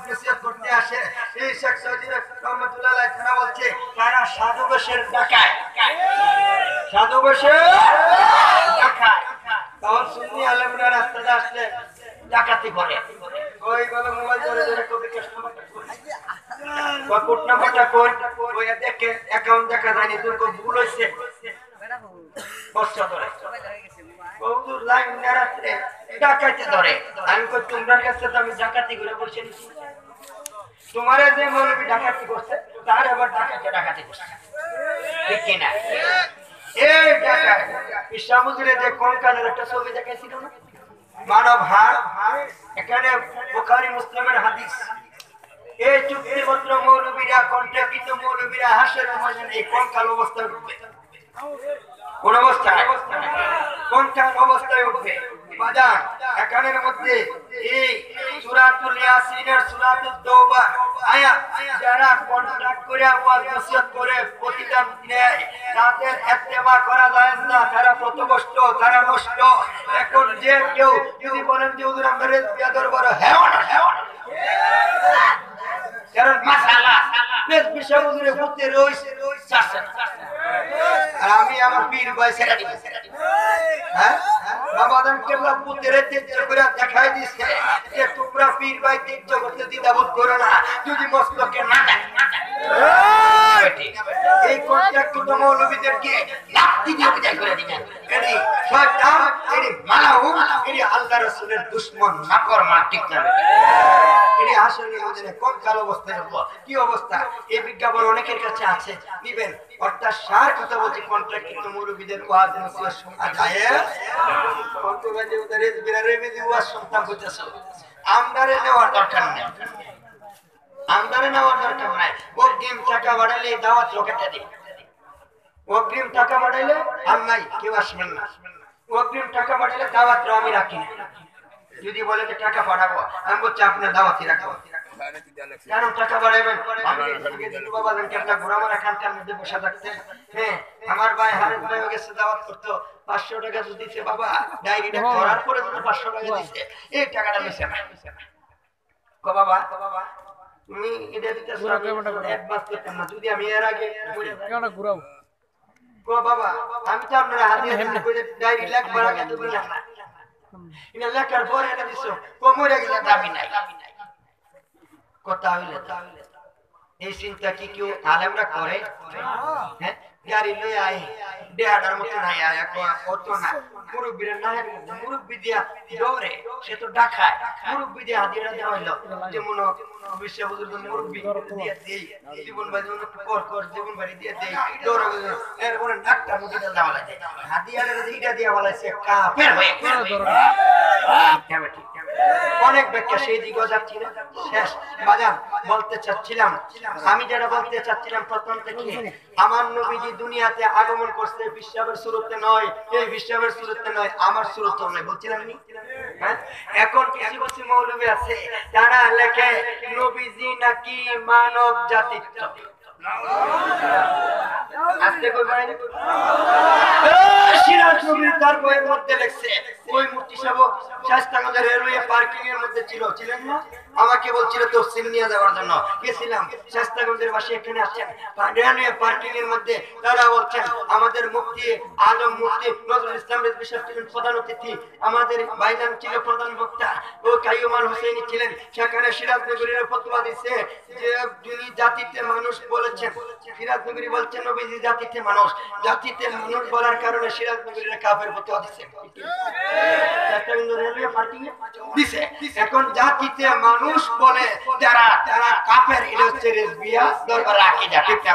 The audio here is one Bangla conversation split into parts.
নসিহত করতে আসে এই শেখ সৌদি রহমাতুল্লাহ আলাইহি তারা বলছে তারা সাধু বেশের ডাকায় সাধু বেশের ডাকায় তখন সুন্নি আলেমরা রাস্তাতে আসলে ডাকাতি করে ওই বলে মোবাইল ধরে ধরে কবি কষ্ট বা কোড নাম্বারটা কোন ওই দেখে অ্যাকাউন্ট দেখা যায়নি তোর কো ভুল হইছে বস্তা ধরে বহুদূর লাইন নারাতে ডাকাতি ধরে আমি কই তোমার কাছে তো আমি ডাকাতি করে বলছি তোমারে যে মৌলবি ডাকাতি করছে তার আবার ডাকাতি করছে ঠিক কি না এই ডাকাত ইসলামুজুরে যে কোন কালের একটা ছবি দেখাইছিল না মানব হার এখানে বুখারী মুসলিমের হাদিস এই চুক্তিপত্র মৌলবীরা কন্ট্রাক্টিত মৌলবীরা হাসরের ময়দানে এই কোন কাল অবস্থায় উঠবে কোন অবস্থায় উঠবে বাজার এখানের মধ্যে এই সূরাতুল ইয়াসিনের সূরাতুত তাওবা আয়াত যারা কন্ট্রাক্ট করে ওয়াজ নসিহত করে প্রতিদান নেয় তাদের ইত্তেবা করা যায় না তারা পথভ্রষ্ট তারা নষ্ট এখন যে কেউ যদি বলেন যে হুজুর আমরা রেজবিয়া দরবার হেওয়া না কারণ মাশাআল্লাহ বেশ বিষয় হুজুরে ফুটতে রইছে চাচ্ছে আর আমি আমার পীর ভাই সেরা দিব হ্যাঁ বাবাদান কেবলা পুত্রের তেজ করে দেখাই দিছে যে তোমরা পীর ভাই তেজ করতে দ্বিধাবোধ করো না যদি মস্তকে না এই কন্ট্রাক্ট তো মৌলবীদেরকে লাত্তি দিয়ে বিদায় করে দিবেন এনি শয়তান এনি মালাহু এনি আল্লাহর রাসূলের দুশমন নাফরমান ঠিক না এনি আসলে ওদের কোন কাল অবস্থায় হলো কি অবস্থা এই বিজ্ঞাপন অনেকের কাছে আছে নিবেন অর্থাৎ সার কথা বলছি কন্ট্রাক্ট কিন্তু মৌলবীদের ওয়াজ নসিহত শোনা যায় কত বাজে ওদের রেজবিরারে মেজি ওয়াজ শুনতাম বুঝছো আমদারে নেওয়ার দরকার নেই আমদারে নেওয়ার দরকার নাই অগ্রিম টাকা বাড়ালে দাওয়াত লোকেতে দিই অগ্রিম টাকা বাড়াইলে আর নাই কেউ আসবেন না অগ্রিম টাকা বাড়াইলে দাওয়াত আমি রাখি না যদি বলে যে টাকা বাড়াবো আমি বলছি আপনার দাওয়াতই রাখবো কারণ টাকা বাড়াইবেন বাবা একটা ঘোরা মারা খানকার মধ্যে বসে থাকতেন হ্যাঁ আমার ভাই হারেন ভাই গেছে দাওয়াত করতো 500 টাকা যদি দিছে বাবা ডায়েরিটা করার পরে যদি 500 টাকা দিছে এই টাকাটা মিশে না কো বাবা তুমি এটা দিতে অ্যাডভান্স করতেন না যদি আমি এর আগে কেন ঘুরাও কো বাবা আমি তো আপনার হাতে করে ডায়েরি লেখবার আগে তো বললাম না ইনা লেখার পরে এটা দিছো কো মরে গেলে দাবি নাই কথা হইলে এই চিন্তা কি কেউ আলেমরা করে হ্যাঁ গাড়ি লই আয় দেহাটার মতো নাই আয় কত না মুরব্বীর নাহের মুরব্বী দিয়া দৌড়ে সে তো ডাকায় মুরব্বী দিয়া হাতিরা দেওয়া হইলো যেমন বিশ্ব হুজুর মুরব্বী দিয়া দেই জীবন ভাই যেমন কর জীবন ভাই দিয়া দেই দৌড়ে এরপরে ডাক্তার মুটিটা দেওয়া লাগে হাতিয়ারে এইটা দিয়া বলাইছে কাফের হয়ে ঠিক অনেক ব্যাখ্যা সেই দিকেও যাচ্ছি না শেষ বাজান বলতে চাচ্ছিলাম আমি যেটা বলতে চাচ্ছিলাম প্রথম থেকে আমার নবীজি দুনিয়াতে আগমন করছে বিশ্বের শুরুতে নয় এই বিশ্বের শুরুতে নয় আমার শুরুতে নয় বলছিলাম নি হ্যাঁ এখন কিছু কিছু মৌলবী আছে তারা লেখে নবীজি নাকি মানব জাতিত্ব আস্তে কই ভাই সিরাজ নবী তার বইয়ের মধ্যে লেখছে ওই মুফতি সাহেব শাস্তাগঞ্জের রেলওয়ে পার্কিং এর মধ্যে ছিলেন না আমাকে বলছিল তো সিন নিয়ে যাওয়ার জন্য গেছিলাম শাস্তাগঞ্জের পাশে এখানে আছেন রেলওয়ে পার্কিং এর মধ্যে তারা বলছেন আমাদের মুফতি আজম মুফতি নজরুল ইসলাম রিজভী সাহেব ছিলেন প্রধান অতিথি আমাদের ভাইজান ছিল প্রধান বক্তা ও কাইয়ুমান হোসেনি ছিলেন সেখানে সিরাজ নগরীর ফতোয়া দিয়েছে যে যিনি জাতিতে মানুষ বলেছেন সিরাজ নগরী বলছেন নবীজি জাতিতে মানুষ বলার কারণে সিরাজ নগরীর কাফের ফতোয়া দিয়েছে রেলওয়ে পার্কিং দিছে এখন জাতিতে মানুষ বলে যারা কাফের এটা হচ্ছে রেজবিয়া দরবার আকীদা ঠিক না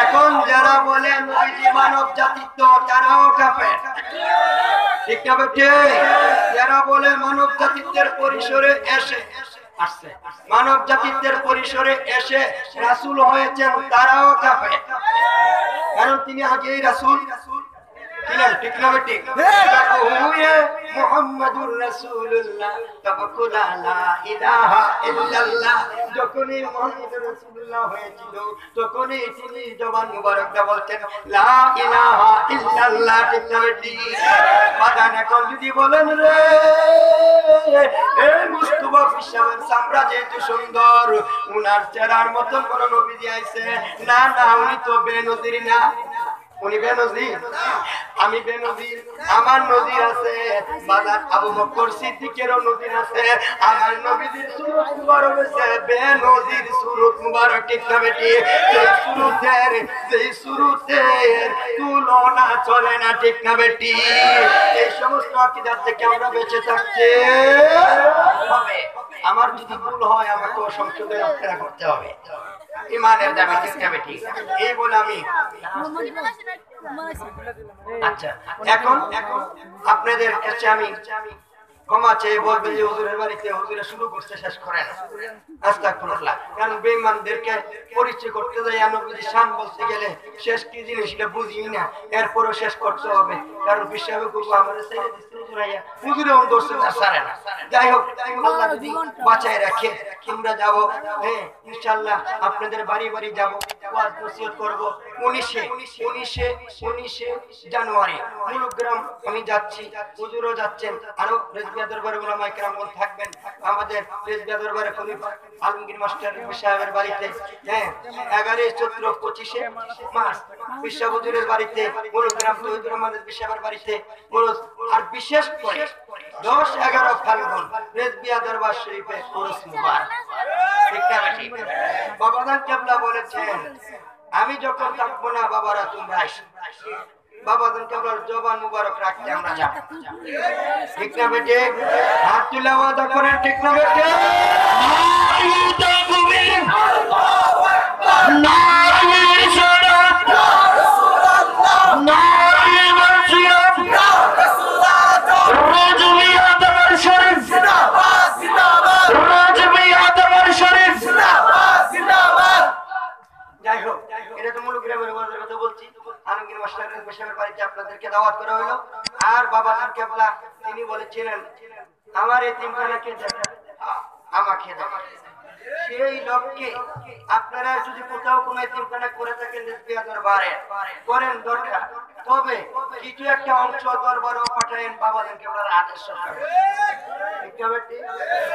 এখন যারা বলে নবীজি মানব জাতিত্ব তারাও কাফের ঠিক না বেটে যারা বলে মানব জাতিত্বের পরিসরে এসে আসছে মানব জাতিত্বের পরিসরে এসে রাসূল হয়েছেন তারাও কাফের কারণ তিনি আগেই রাসূল কিনা ঠিক না বেটি হুয়ে মুহাম্মাদুর রাসূলুল্লাহ তাবাকুল লা ইলাহা ইল্লাল্লাহ যখনই মুহাম্মাদুর রাসূলুল্লাহ হয়েছিল তখনই তিনি জবান মুবারক দিয়ে বলতেন লা ইলাহা ইল্লাল্লাহ ঠিক না বেটি বাদান এখন যদি বলেন রে এই মুস্তাফা বিশ্বর সামরা যেহেতু সুন্দর উনার চেহারার মতন কোন নবী আইছে না না উনি তো বেনজির না উনি বেনজির আমি বেনজির আমার নজির আছে বাজার আবু বকর সিদ্দিকেরও নজির আছে আমার নবীর সুরত মুবারক আছে বেনজির সুরত মুবারক ঠিক না বেটি সেই সুরতের তুলনা চলে না ঠিক না বেটি এই সমস্ত আকীদা থেকে আমরা বেঁচে থাকতে হবে আমার যদি ভুল হয় আমাকে সংশোধন করতে হবে ইমানের দাবি ঠিক না বেটি এই বলে আমি আচ্ছা এখন আপনাদের কাছে আমি ক্ষমা চেয়ে বলবেন যে হুজুরের বাড়িতে হুজুরে শুরু করতে শেষ করে না আস্তাগফিরুল্লাহ কারণ বেঈমানদেরকে পরিচয় করতে যাই নবীর শান বলতে গেলে শেষ কি জিনিস এটা বুঝি না এরপরও শেষ করতে হবে কারণ বিশ্বাসে করবো আমাদের ছেড়ে দিতে হুজুরাইয়া হুজুরে অন দর্শে ছাড়ে না যাই হোক আল্লাহ যদি বাঁচায় রাখে আমরা যাব হ্যাঁ ইনশাআল্লাহ আপনাদের বাড়ি বাড়ি যাব ওয়াজ নসিহত করব 19 জানুয়ারি মুলুগ্রাম আমি যাচ্ছি হুজুরও যাচ্ছেন আরো রেজবিয়া দরবারে উলামায়ে কেরামগণ থাকবেন আমাদের রেজবিয়া দরবারে খলিফা আলমগীর মাস্টার সাহেবের বাড়িতে হ্যাঁ 11 চৈত্র 25 মার্চ বিশ্ব হুজুরের বাড়িতে মুলুগ্রাম তৌহিদুর রহমান সাহেবের বাড়িতে আর বিশেষ করে 10-11 ফাল্গুন রেজবিয়া দরবার শরীফে উরুস মুবারক ঠিক না ঠিক বাবাজান কেবলা বলেছেন আমি যখন থাকবো না বাবারা তোমরা আসো বাবাজান কেবলার জবান মুবারক রাখতে আমরা যাব ঠিক না বেটে হাত তুলে ওয়াদা করেন ঠিক না বেটে যাই হোক এটা তো মুলুগ্রামের ওয়াজের কথা বলছি আলমগীর মাস্টারের বেশাবের বাড়িতে আপনাদেরকে দাওয়াত করা হলো আর বাবাজান কেবলা তিনি বলেছিলেন আমার এতিমখানাকে আমাকে সেই লক্ষ্যে আপনারা যদি কোথাও কোনো এতিমখানা করে থাকেন রেজবিয়া দরবারে করেন দরকার তবে কিছু একটা অংশ দরবারও পাঠায়েন বাবাজান কেবলার আদেশ সরকার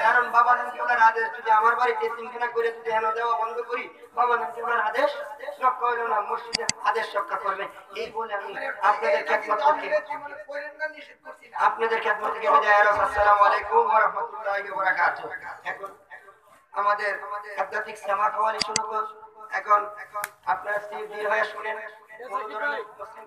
কারণ বাবাজান কেবলার আদেশ যদি আমার বাড়িতে এতিমখানা করে যদি হেন দেওয়া বন্ধ করি বাবাজান কেবলার আদেশ রক্ষা হইল না মসজিদের আদেশ রক্ষা করবে এই বলে আমি আপনাদের খেদমত থেকে বিদায় আসসালামু আলাইকুম ওয়া রাহমাতুল্লাহি ওয়া বারাকাতুহু এখন আমাদের আধ্যাত্মিক সামা কাওয়ালি শুরু করব এখন আপনারা স্থির হয়ে শুনেন কোন ধরনের কোশ্চেন